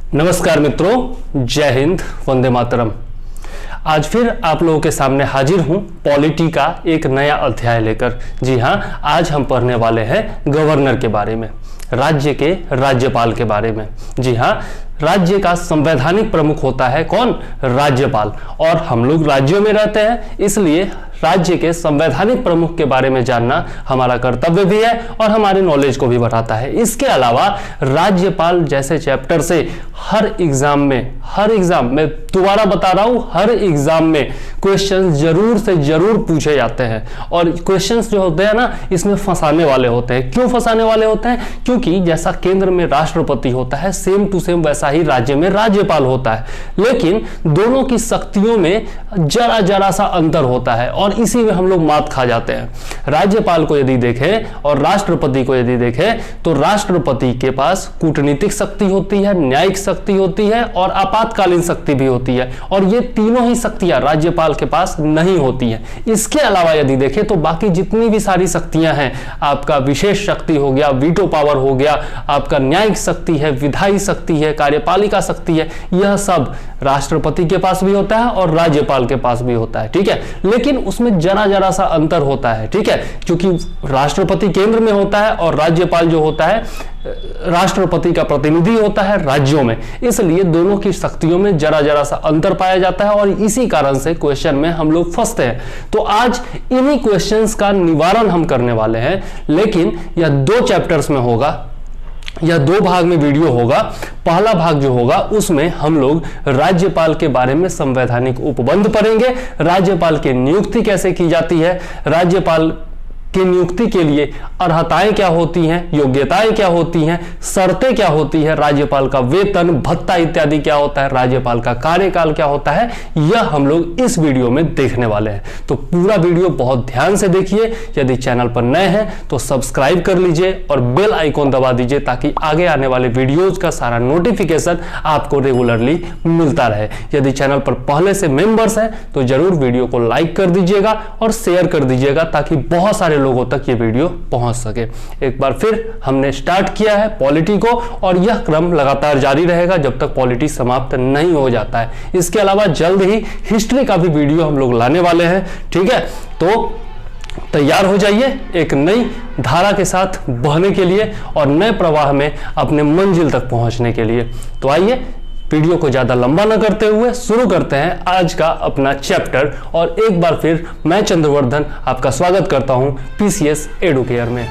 नमस्कार मित्रों, जय हिंद, वंदे मातरम। आज फिर आप लोगों के सामने हाजिर हूं पॉलिटी का एक नया अध्याय लेकर। जी हां, आज हम पढ़ने वाले हैं गवर्नर के बारे में, राज्य के राज्यपाल के बारे में। जी हां, राज्य का संवैधानिक प्रमुख होता है कौन? राज्यपाल। और हम लोग राज्यों में रहते हैं, इसलिए राज्य के संवैधानिक प्रमुख के बारे में जानना हमारा कर्तव्य भी है और हमारे नॉलेज को भी बढ़ाता है। इसके अलावा राज्यपाल जैसे चैप्टर से हर एग्जाम में दोबारा बता रहा हूं, हर एग्जाम में क्वेश्चंस जरूर से जरूर पूछे जाते हैं। और क्वेश्चंस जो होते हैं ना, इसमें फंसाने वाले होते हैं। क्यों फंसाने वाले होते हैं? क्योंकि जैसा केंद्र में राष्ट्रपति होता है, सेम टू सेम वैसा ही राज्य में राज्यपाल होता है, लेकिन दोनों की शक्तियों में जरा सा अंतर होता है और इसी में हम लोग मात खा जाते हैं। राज्यपाल को यदि देखें और राष्ट्रपति को यदि देखें तो राष्ट्रपति के पास कूटनीतिक शक्ति होती है, न्यायिक शक्ति होती है और आपातकालीन शक्ति भी होती है, और ये तीनों ही शक्तियां राज्यपाल के पास नहीं होती हैं। इसके अलावा यदि देखें तो बाकी जितनी भी सारी शक्तियां हैं, आपका विशेष शक्ति हो गया, वीटो पावर हो गया, आपका न्यायिक शक्ति है, विधायी शक्ति है, कार्यपालिका शक्ति है, यह सब राष्ट्रपति के पास भी होता है और राज्यपाल के पास भी होता है। ठीक है, लेकिन उसमें जरा सा अंतर होता है। ठीक है, क्योंकि राष्ट्रपति केंद्र में होता है और राज्यपाल जो होता है राष्ट्रपति का प्रतिनिधि होता है राज्यों में, इसलिए दोनों की शक्तियों में जरा सा अंतर पाया जाता है और इसी कारण से क्वेश्चन में हम लोग फंसते हैं। तो आज इन्हीं क्वेश्चंस का निवारण हम करने वाले हैं, लेकिन यह 2 चैप्टर्स में होगा, या 2 भाग में वीडियो होगा। पहला भाग जो होगा उसमें हम लोग राज्यपाल के बारे में संवैधानिक उपबंध पढ़ेंगे, राज्यपाल की नियुक्ति कैसे की जाती है, राज्यपाल की नियुक्ति के लिए अर्हताएं क्या होती हैं, योग्यताएं क्या होती हैं, शर्तें क्या होती है, राज्यपाल का वेतन भत्ता इत्यादि क्या होता है, राज्यपाल का कार्यकाल क्या होता है, यह हम लोग इस वीडियो में देखने वाले हैं। तो पूरा वीडियो बहुत ध्यान से देखिए। यदि चैनल पर नए हैं तो सब्सक्राइब कर लीजिए और बेल आइकॉन दबा दीजिए ताकि आगे आने वाले वीडियोज का सारा नोटिफिकेशन आपको रेगुलरली मिलता रहे। यदि चैनल पर पहले से मेंबर्स हैं तो जरूर वीडियो को लाइक कर दीजिएगा और शेयर कर दीजिएगा ताकि बहुत सारे लोगों तक ये वीडियो पहुंच सके। एक बार फिर हमने स्टार्ट किया है पॉलिटी को और यह क्रम लगातार जारी रहेगा जब तक पॉलिटी समाप्त नहीं हो जाता है। इसके अलावा जल्द ही हिस्ट्री का भी वीडियो हम लोग लाने वाले हैं। ठीक है, तो तैयार हो जाइए एक नई धारा के साथ बहने के लिए और नए प्रवाह में अपने मंजिल तक पहुंचने के लिए। तो आइए वीडियो को ज्यादा लंबा न करते हुए शुरू करते हैं आज का अपना चैप्टर। और एक बार फिर मैं चंद्रवर्धन आपका स्वागत करता हूं पीसीएस एडुकेयर में।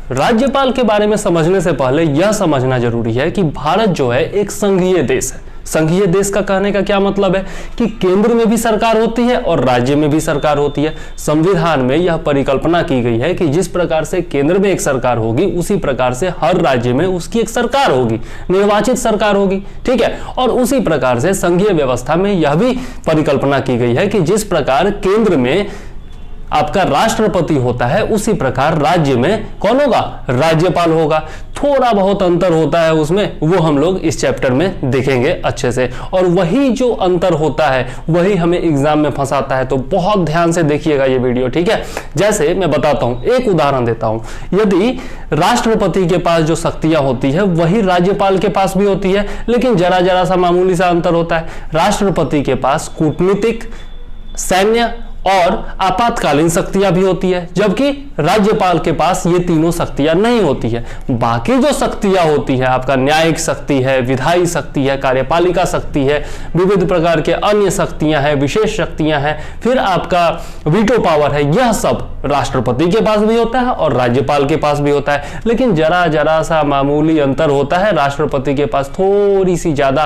राज्यपाल के बारे में समझने से पहले यह समझना जरूरी है कि भारत जो है एक संघीय देश है। संघीय देश का कहने का क्या मतलब है कि केंद्र में भी सरकार होती है और राज्य में भी सरकार होती है। संविधान में यह परिकल्पना की गई है कि जिस प्रकार से केंद्र में एक सरकार होगी उसी प्रकार से हर राज्य में उसकी एक सरकार होगी, निर्वाचित सरकार होगी। ठीक है, और उसी प्रकार से संघीय व्यवस्था में यह भी परिकल्पना की गई है कि जिस प्रकार केंद्र में आपका राष्ट्रपति होता है उसी प्रकार राज्य में कौन होगा? राज्यपाल होगा। थोड़ा बहुत अंतर होता है उसमें, वो हम लोग इस चैप्टर में देखेंगे अच्छे से। और वही जो अंतर होता है वही हमें एग्जाम में फंसाता है, तो बहुत ध्यान से देखिएगा ये वीडियो। ठीक है, जैसे मैं बताता हूं, एक उदाहरण देता हूं। यदि राष्ट्रपति के पास जो शक्तियां होती है वही राज्यपाल के पास भी होती है, लेकिन जरा सा मामूली सा अंतर होता है। राष्ट्रपति के पास कूटनीतिक, सैन्य और आपातकालीन शक्तियां भी होती है, जबकि राज्यपाल के पास ये तीनों शक्तियां नहीं होती है। बाकी जो शक्तियां होती है, आपका न्यायिक शक्ति है, विधायी शक्ति है, कार्यपालिका शक्ति है, विविध प्रकार के अन्य शक्तियां हैं, विशेष शक्तियां हैं, फिर आपका वीटो पावर है, यह सब राष्ट्रपति के पास भी होता है और राज्यपाल के पास भी होता है। लेकिन जरा सा मामूली अंतर होता है, राष्ट्रपति के पास थोड़ी सी ज्यादा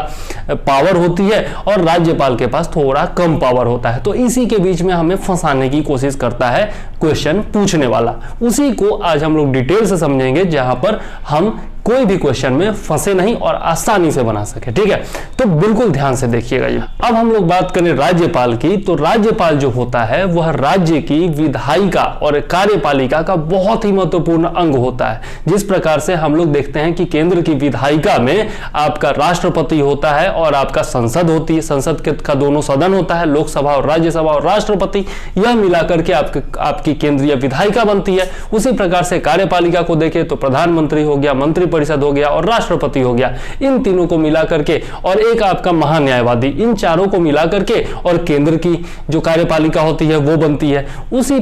पावर होती है और राज्यपाल के पास थोड़ा कम पावर होता है। तो इसी के बीच में हमें फंसाने की कोशिश करता है क्वेश्चन पूछने वाला। उसी को आज हम लोग डिटेल से समझेंगे, जहां पर हम कोई भी क्वेश्चन में फंसे नहीं और आसानी से बना सके। ठीक है, तो बिल्कुल ध्यान से देखिएगा ये। अब हम लोग बात करें राज्यपाल की, तो राज्यपाल जो होता है वह राज्य की विधायिका और कार्यपालिका का बहुत ही महत्वपूर्ण अंग होता है। जिस प्रकार से हम लोग देखते हैं कि केंद्र की विधायिका में आपका राष्ट्रपति होता है और आपका संसद होती है, संसद का दोनों सदन होता है, लोकसभा और राज्यसभा और राष्ट्रपति, यह मिलाकर के आपकी केंद्रीय विधायिका बनती है। उसी प्रकार से कार्यपालिका को देखें तो प्रधानमंत्री हो गया, मंत्रिपरिषद हो गया और राष्ट्रपति हो गया, इन तीनों को मिलाकर के और एक आपका महान्यायवादी, इन चारों को मिलाकर के और केंद्र की जो कार्यपालिका होती है वो बनती है। उसी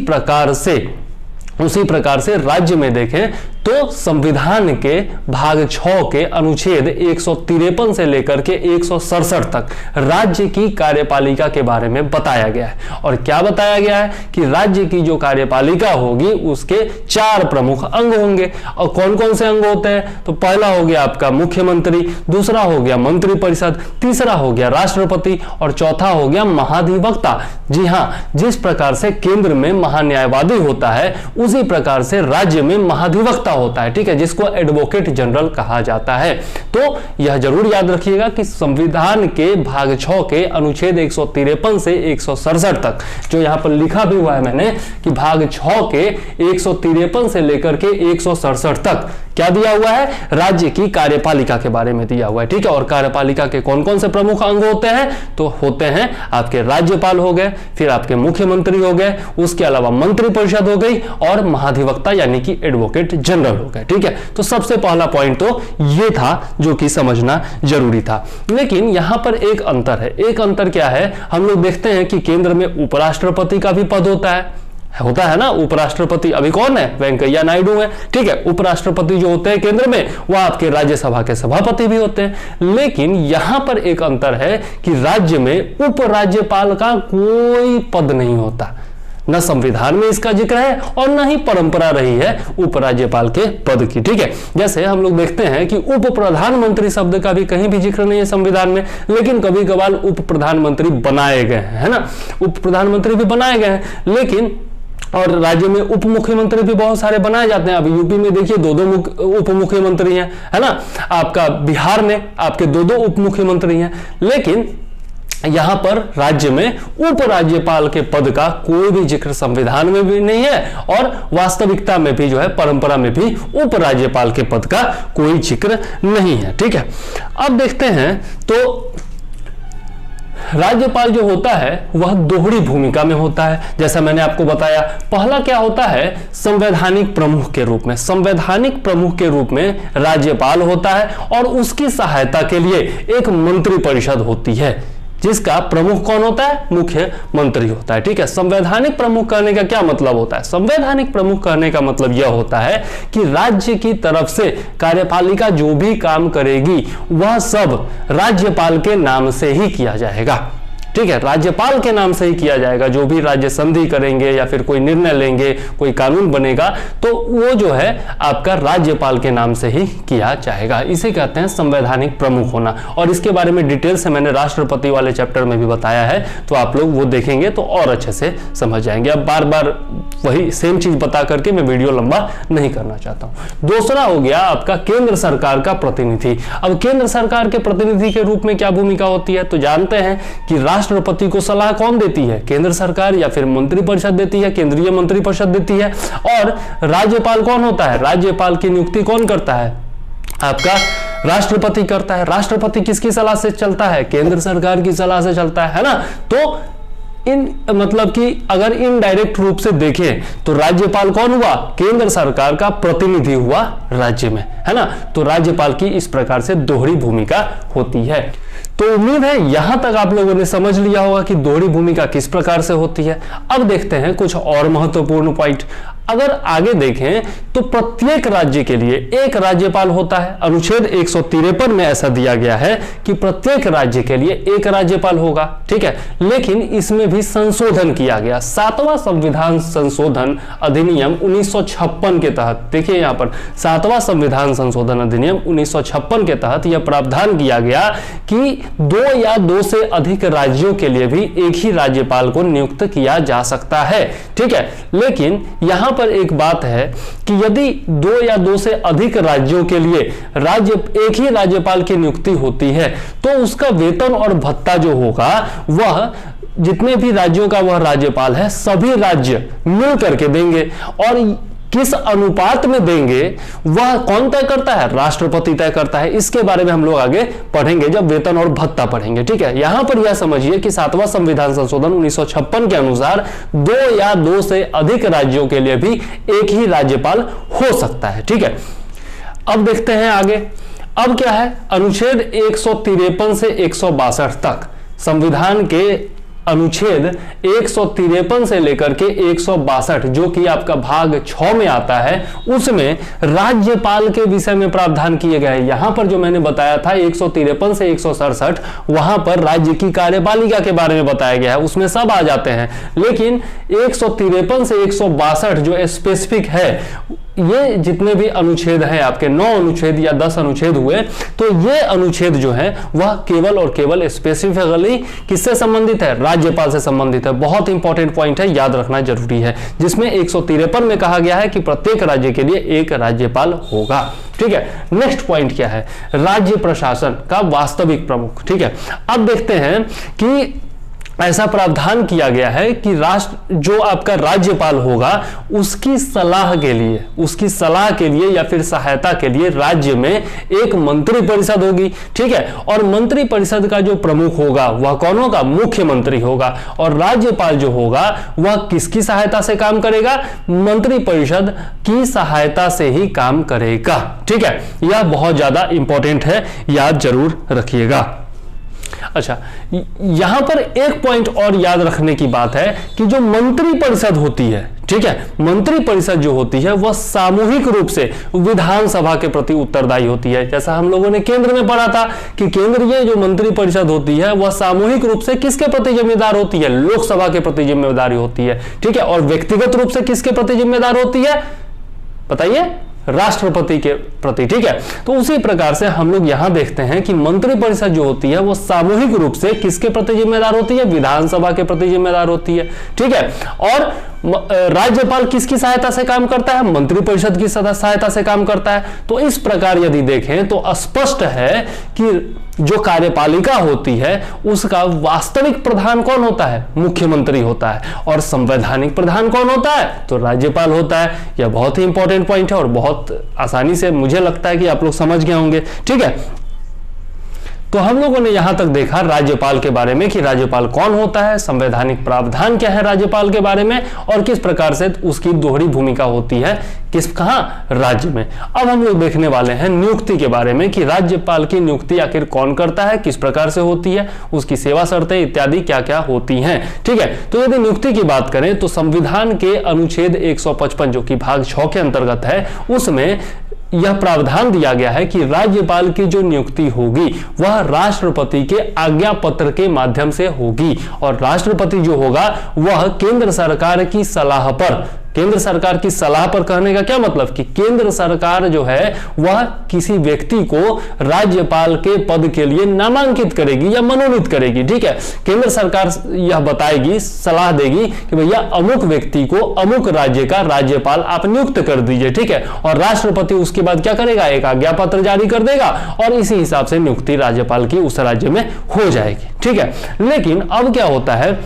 प्रकार से राज्य में देखें तो संविधान के भाग 6 के अनुच्छेद 153 से लेकर के 167 तक राज्य की कार्यपालिका के बारे में बताया गया है। और क्या बताया गया है कि राज्य की जो कार्यपालिका होगी उसके 4 प्रमुख अंग होंगे। और कौन कौन से अंग होते हैं? तो पहला हो गया आपका मुख्यमंत्री, दूसरा हो गया मंत्रिपरिषद, तीसरा हो गया राष्ट्रपति और चौथा हो गया महाधिवक्ता। जी हां, जिस प्रकार से केंद्र में महान्यायवादी होता है उसी प्रकार से राज्य में महाधिवक्ता होता है। ठीक है, जिसको एडवोकेट जनरल कहा जाता है। तो यह जरूर याद रखिएगा कि संविधान के भाग 6 के अनुच्छेद 153 से 167 तक, जो यहां पर लिखा भी हुआ है मैंने कि भाग 6 के 153 से लेकर के 167 तक क्या दिया हुआ है? राज्य की कार्यपालिका के बारे में दिया हुआ है। ठीक है, और कार्यपालिका के कौन कौन से प्रमुख अंग होते हैं? तो होते हैं आपके राज्यपाल हो गए, फिर आपके मुख्यमंत्री हो गए, उसके अलावा मंत्रिपरिषद हो गई और महाधिवक्ता यानी कि एडवोकेट जनरल हो गए। ठीक है, तो सबसे पहला पॉइंट तो ये था जो कि समझना जरूरी था। लेकिन यहां पर एक अंतर है। एक अंतर क्या है? हम लोग देखते हैं कि केंद्र में उपराष्ट्रपति का भी पद होता है ना। उपराष्ट्रपति अभी कौन है? वेंकैया नायडू है। ठीक है, उपराष्ट्रपति जो होते हैं केंद्र में वह आपके राज्यसभा के सभापति भी होते हैं। लेकिन यहां पर एक अंतर है कि राज्य में उपराज्यपाल का कोई पद नहीं होता। न संविधान में इसका जिक्र है और न ही परंपरा रही है उपराज्यपाल के पद की। ठीक है, जैसे हम लोग देखते हैं कि उप प्रधानमंत्री शब्द का भी कहीं भी जिक्र नहीं है संविधान में, लेकिन कभी कभार उप प्रधानमंत्री बनाए गए हैं, है ना। उप प्रधानमंत्री भी बनाए गए हैं, लेकिन और राज्य में उप मुख्यमंत्री भी बहुत सारे बनाए जाते हैं। अभी यूपी में देखिए 2 उप मुख्यमंत्री हैं, है ना। आपका बिहार में आपके 2 उप मुख्यमंत्री हैं। लेकिन यहां पर राज्य में उपराज्यपाल के पद का कोई भी जिक्र संविधान में भी नहीं है और वास्तविकता में भी जो है परंपरा में भी उपराज्यपाल के पद का कोई जिक्र नहीं है। ठीक है, अब देखते हैं तो राज्यपाल जो होता है वह दोहरी भूमिका में होता है। जैसा मैंने आपको बताया, पहला क्या होता है? संवैधानिक प्रमुख के रूप में। संवैधानिक प्रमुख के रूप में राज्यपाल होता है और उसकी सहायता के लिए एक मंत्रिपरिषद होती है जिसका प्रमुख कौन होता है? मुख्यमंत्री होता है। ठीक है, संवैधानिक प्रमुख कहने का क्या मतलब होता है? संवैधानिक प्रमुख कहने का मतलब यह होता है कि राज्य की तरफ से कार्यपालिका जो भी काम करेगी वह सब राज्यपाल के नाम से ही किया जाएगा। ठीक है, राज्यपाल के नाम से ही किया जाएगा। जो भी राज्य संधि करेंगे या फिर कोई निर्णय लेंगे, कोई कानून बनेगा, तो वो जो है आपका राज्यपाल के नाम से ही किया जाएगा। इसे कहते हैं संवैधानिक प्रमुख होना। और इसके बारे में डिटेल से मैंने राष्ट्रपति वाले चैप्टर में भी बताया है, तो आप लोग वो देखेंगे तो और अच्छे से समझ जाएंगे। अब बार बार वही सेम चीज बता करके मैं वीडियो लंबा नहीं करना चाहता हूं। दूसरा हो गया आपका केंद्र सरकार का प्रतिनिधि। अब केंद्र सरकार के प्रतिनिधि के रूप में क्या भूमिका होती है? तो जानते हैं कि राष्ट्रपति को सलाह कौन देती है? केंद्र सरकार या फिर मंत्रिपरिषद देती है, केंद्रीय मंत्रिपरिषद देती है। और राज्यपाल कौन होता है? राज्यपाल की नियुक्ति कौन करता है? आपका राष्ट्रपति करता है। राष्ट्रपति किसकी सलाह से चलता है? केंद्र सरकार की सलाह से चलता है ना। तो मतलब कि अगर इनडायरेक्ट रूप से देखें तो राज्यपाल कौन हुआ? केंद्र सरकार का प्रतिनिधि हुआ राज्य में, है ना। तो राज्यपाल की इस प्रकार से दोहरी भूमिका होती है। तो उम्मीद है यहां तक आप लोगों ने समझ लिया होगा कि दोहरी भूमिका किस प्रकार से होती है। अब देखते हैं कुछ और महत्वपूर्ण पॉइंट। अगर आगे देखें तो प्रत्येक राज्य के लिए एक राज्यपाल होता है। अनुच्छेद 153 में ऐसा दिया गया है कि प्रत्येक राज्य के लिए एक राज्यपाल होगा। ठीक है, लेकिन इसमें भी संशोधन किया गया। 7वां संविधान संशोधन अधिनियम 1956 के तहत, देखिए यहां पर 7वां संविधान संशोधन अधिनियम 1956 के तहत यह प्रावधान किया गया कि 2 या 2 से अधिक राज्यों के लिए भी एक ही राज्यपाल को नियुक्त किया जा सकता है। ठीक है, लेकिन यहां पर एक बात है कि यदि 2 या 2 से अधिक राज्यों के लिए एक ही राज्यपाल की नियुक्ति होती है तो उसका वेतन और भत्ता जो होगा वह जितने भी राज्यों का वह राज्यपाल है सभी राज्य मिल करके देंगे। और किस अनुपात में देंगे वह कौन तय करता है? राष्ट्रपति तय करता है। इसके बारे में हम लोग आगे पढ़ेंगे जब वेतन और भत्ता पढ़ेंगे। ठीक है, यहां पर यह समझिए कि 7वां संविधान संशोधन 1956 के अनुसार 2 या 2 से अधिक राज्यों के लिए भी एक ही राज्यपाल हो सकता है। ठीक है, अब देखते हैं आगे। अब क्या है? अनुच्छेद 153 से 162 तक संविधान के अनुच्छेद 153 से लेकर के 162 जो कि आपका भाग 6 में आता है, उसमें राज्यपाल के विषय में प्रावधान किए गए हैं। यहां पर जो मैंने बताया था 153 से 167 वहां पर राज्य की कार्यपालिका के बारे में बताया गया है, उसमें सब आ जाते हैं। लेकिन 153 से 162 जो स्पेसिफिक है, ये जितने भी अनुच्छेद हैं आपके 9 अनुच्छेद या 10 अनुच्छेद हुए, तो ये अनुच्छेद जो है वह केवल और केवल स्पेसिफिकली किससे संबंधित है? राज्यपाल से संबंधित है। बहुत इंपॉर्टेंट पॉइंट है, याद रखना जरूरी है। जिसमें 153 में कहा गया है कि प्रत्येक राज्य के लिए एक राज्यपाल होगा। ठीक है, नेक्स्ट पॉइंट क्या है? राज्य प्रशासन का वास्तविक प्रमुख। ठीक है, अब देखते हैं कि ऐसा प्रावधान किया गया है कि जो आपका राज्यपाल होगा उसकी सलाह के लिए या फिर सहायता के लिए राज्य में एक मंत्री परिषद होगी। ठीक है, और मंत्री परिषद का जो प्रमुख होगा वह कौन होगा? मुख्यमंत्री होगा। और राज्यपाल जो होगा वह किसकी सहायता से काम करेगा? मंत्री परिषद की सहायता से ही काम करेगा। ठीक है, यह बहुत ज्यादा इंपॉर्टेंट है, याद जरूर रखिएगा। अच्छा, यहां पर एक पॉइंट और याद रखने की बात है कि जो मंत्री परिषद होती है, ठीक है, मंत्री परिषद जो होती है वह सामूहिक रूप से विधानसभा के प्रति उत्तरदायी होती है। जैसा हम लोगों ने केंद्र में पढ़ा था कि केंद्रीय जो मंत्री परिषद होती है वह सामूहिक रूप से किसके प्रति जिम्मेदार होती है? लोकसभा के प्रति जिम्मेदारी होती है। ठीक है, और व्यक्तिगत रूप से किसके प्रति जिम्मेदार होती है? बताइए, राष्ट्रपति के प्रति। ठीक है, तो उसी प्रकार से हम लोग यहां देखते हैं कि मंत्री परिषद जो होती है वो सामूहिक रूप से किसके प्रति जिम्मेदार होती है? विधानसभा के प्रति जिम्मेदार होती है। ठीक है, और राज्यपाल किसकी सहायता से काम करता है? मंत्री परिषद की सहायता से काम करता है। तो इस प्रकार यदि देखें तो स्पष्ट है कि जो कार्यपालिका होती है उसका वास्तविक प्रधान कौन होता है? मुख्यमंत्री होता है। और संवैधानिक प्रधान कौन होता है? तो राज्यपाल होता है। यह बहुत ही इंपॉर्टेंट पॉइंट है और बहुत आसानी से मुझे लगता है कि आप लोग समझ गए होंगे। ठीक है, तो हम लोगों ने यहां तक देखा राज्यपाल के बारे में कि राज्यपाल कौन होता है, संवैधानिक प्रावधान क्या है राज्यपाल के बारे में, और किस प्रकार से उसकी दोहरी भूमिका होती है कहां? राज्य में। अब हम लोग देखने वाले हैं नियुक्ति के बारे में कि राज्यपाल की नियुक्ति आखिर कौन करता है, किस प्रकार से होती है, उसकी सेवा शर्तें इत्यादि क्या क्या होती हैं। ठीक है, तो यदि नियुक्ति की बात करें तो संविधान के अनुच्छेद 155 जो कि भाग 6 के अंतर्गत है, उसमें यह प्रावधान दिया गया है कि राज्यपाल की जो नियुक्ति होगी वह राष्ट्रपति के आज्ञा पत्र के माध्यम से होगी। और राष्ट्रपति जो होगा वह केंद्र सरकार की सलाह पर, केंद्र सरकार की सलाह पर कहने का क्या मतलब कि केंद्र सरकार जो है वह किसी व्यक्ति को राज्यपाल के पद के लिए नामांकित करेगी या मनोनीत करेगी। ठीक है, केंद्र सरकार यह बताएगी, सलाह देगी कि भैया अमुक व्यक्ति को अमुक राज्य का राज्यपाल आप नियुक्त कर दीजिए। ठीक है, और राष्ट्रपति उसके बाद क्या करेगा? एक आज्ञा पत्र जारी कर देगा और इसी हिसाब से नियुक्ति राज्यपाल की उस राज्य में हो जाएगी। ठीक है, लेकिन अब क्या होता है,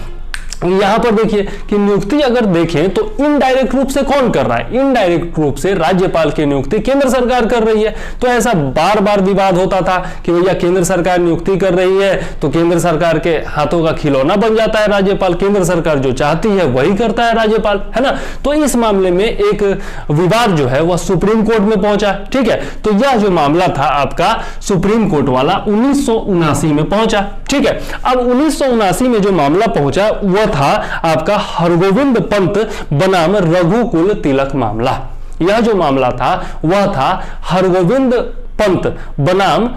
यहां पर देखिए कि नियुक्ति अगर देखें तो इनडायरेक्ट रूप से कौन कर रहा है? इनडायरेक्ट रूप से राज्यपाल की नियुक्ति केंद्र सरकार कर रही है। तो ऐसा बार बार विवाद होता था कि भैया केंद्र सरकार नियुक्ति कर रही है तो केंद्र सरकार के हाथों का खिलौना बन जाता है राज्यपाल, केंद्र सरकार जो चाहती है वही करता है राज्यपाल, है ना। तो इस मामले में एक विवाद जो है वह सुप्रीम कोर्ट में पहुंचा। ठीक है, तो यह जो मामला था आपका सुप्रीम कोर्ट वाला 1979 में पहुंचा। ठीक है, अब 1979 में जो मामला पहुंचा वह था आपका हरगोविंद पंत बनाम रघुकुल तिलक मामला। यह जो मामला था वह था हरगोविंद पंत बनाम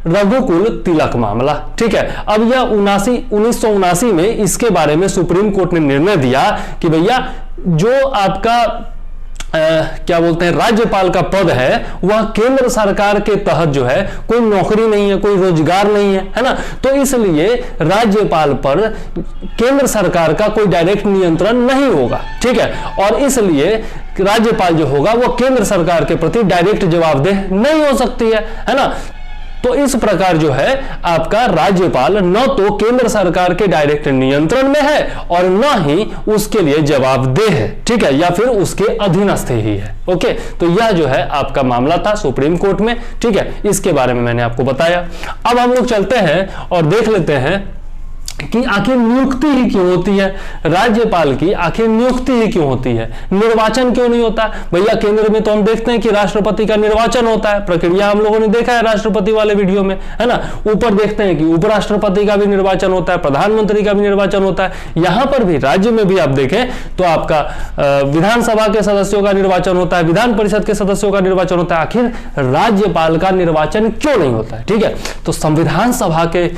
रघुकुल तिलक मामला। ठीक है, अब यह 1979 में इसके बारे में सुप्रीम कोर्ट ने निर्णय दिया कि भैया जो आपका क्या बोलते हैं, राज्यपाल का पद है वह केंद्र सरकार के तहत जो है कोई नौकरी नहीं है, कोई रोजगार नहीं है ना। तो इसलिए राज्यपाल पर केंद्र सरकार का कोई डायरेक्ट नियंत्रण नहीं होगा, ठीक है। और इसलिए राज्यपाल जो होगा वो केंद्र सरकार के प्रति डायरेक्ट जवाबदेह नहीं हो सकती है ना। तो इस प्रकार जो है आपका राज्यपाल न तो केंद्र सरकार के डायरेक्ट नियंत्रण में है और न ही उसके लिए जवाबदेह है, ठीक है, या फिर उसके अधीनस्थ ही है। ओके, तो यह जो है आपका मामला था सुप्रीम कोर्ट में, ठीक है, इसके बारे में मैंने आपको बताया। अब हम लोग चलते हैं और देख लेते हैं कि आखिर नियुक्ति ही क्यों होती है, राज्यपाल की आखिर नियुक्ति ही क्यों होती है, निर्वाचन क्यों नहीं होता। भैया केंद्र में तो हम देखते हैं कि राष्ट्रपति का निर्वाचन होता है, प्रक्रिया हम लोगों ने देखा है राष्ट्रपति वाले वीडियो में, है ना। ऊपर देखते हैं कि उपराष्ट्रपति का भी निर्वाचन होता है, प्रधानमंत्री का भी निर्वाचन होता है। यहां पर भी राज्य में भी आप देखें तो आपका विधानसभा के सदस्यों का निर्वाचन होता है, विधान परिषद के सदस्यों का निर्वाचन होता है। आखिर राज्यपाल का निर्वाचन क्यों नहीं होता है, ठीक है। तो संविधान सभा के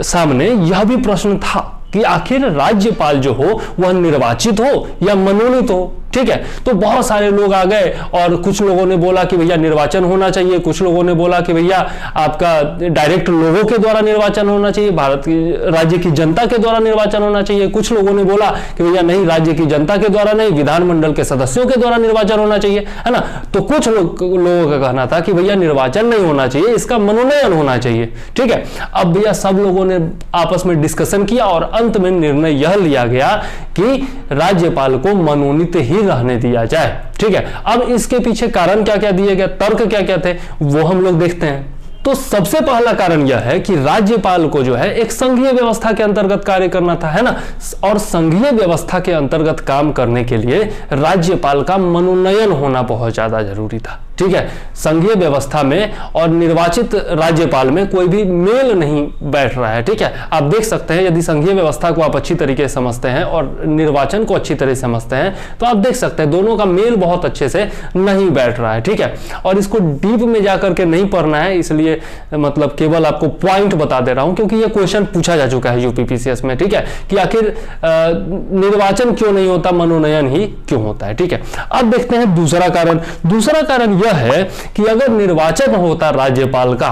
सामने यह भी प्रश्न था कि आखिर राज्यपाल जो हो वह निर्वाचित हो या मनोनीत हो, ठीक है। तो बहुत सारे लोग आ गए और कुछ लोगों ने बोला कि भैया निर्वाचन होना चाहिए, कुछ लोगों ने बोला कि भैया आपका डायरेक्ट लोगों के द्वारा निर्वाचन होना चाहिए, भारत की राज्य की जनता के द्वारा निर्वाचन होना चाहिए। कुछ लोगों ने बोला कि भैया नहीं, राज्य की जनता के द्वारा नहीं, विधानमंडल के सदस्यों के द्वारा निर्वाचन होना चाहिए, है ना। तो कुछ लोगों का कहना था कि भैया निर्वाचन नहीं होना चाहिए, इसका मनोनयन होना चाहिए, ठीक है। अब भैया सब लोगों ने आपस में डिस्कशन किया और अंत में निर्णय यह लिया गया कि राज्यपाल को मनोनीत ही रहने दिया जाए, ठीक है। अब इसके पीछे कारण क्या क्या दिए गए, तर्क क्या क्या थे, वो हम लोग देखते हैं। तो सबसे पहला कारण यह है कि राज्यपाल को जो है एक संघीय व्यवस्था के अंतर्गत कार्य करना था, है ना। और संघीय व्यवस्था के अंतर्गत काम करने के लिए राज्यपाल का मनोनयन होना बहुत ज्यादा जरूरी था, ठीक है। संघीय व्यवस्था में और निर्वाचित राज्यपाल में कोई भी मेल नहीं बैठ रहा है, ठीक है। आप देख सकते हैं यदि संघीय व्यवस्था को आप अच्छी तरीके से समझते हैं और निर्वाचन को अच्छी तरह से समझते हैं तो आप देख सकते हैं दोनों का मेल बहुत अच्छे से नहीं बैठ रहा है, ठीक है। और इसको डीप में जाकर के नहीं पढ़ना है, इसलिए मतलब केवल आपको पॉइंट बता दे रहा हूं क्योंकि यह क्वेश्चन पूछा जा चुका है यूपीपीसीएस में, ठीक है, कि आखिर निर्वाचन क्यों नहीं होता, मनोनयन ही क्यों होता है, ठीक है। अब देखते हैं दूसरा कारण। दूसरा कारण यह है कि अगर निर्वाचन होता राज्यपाल का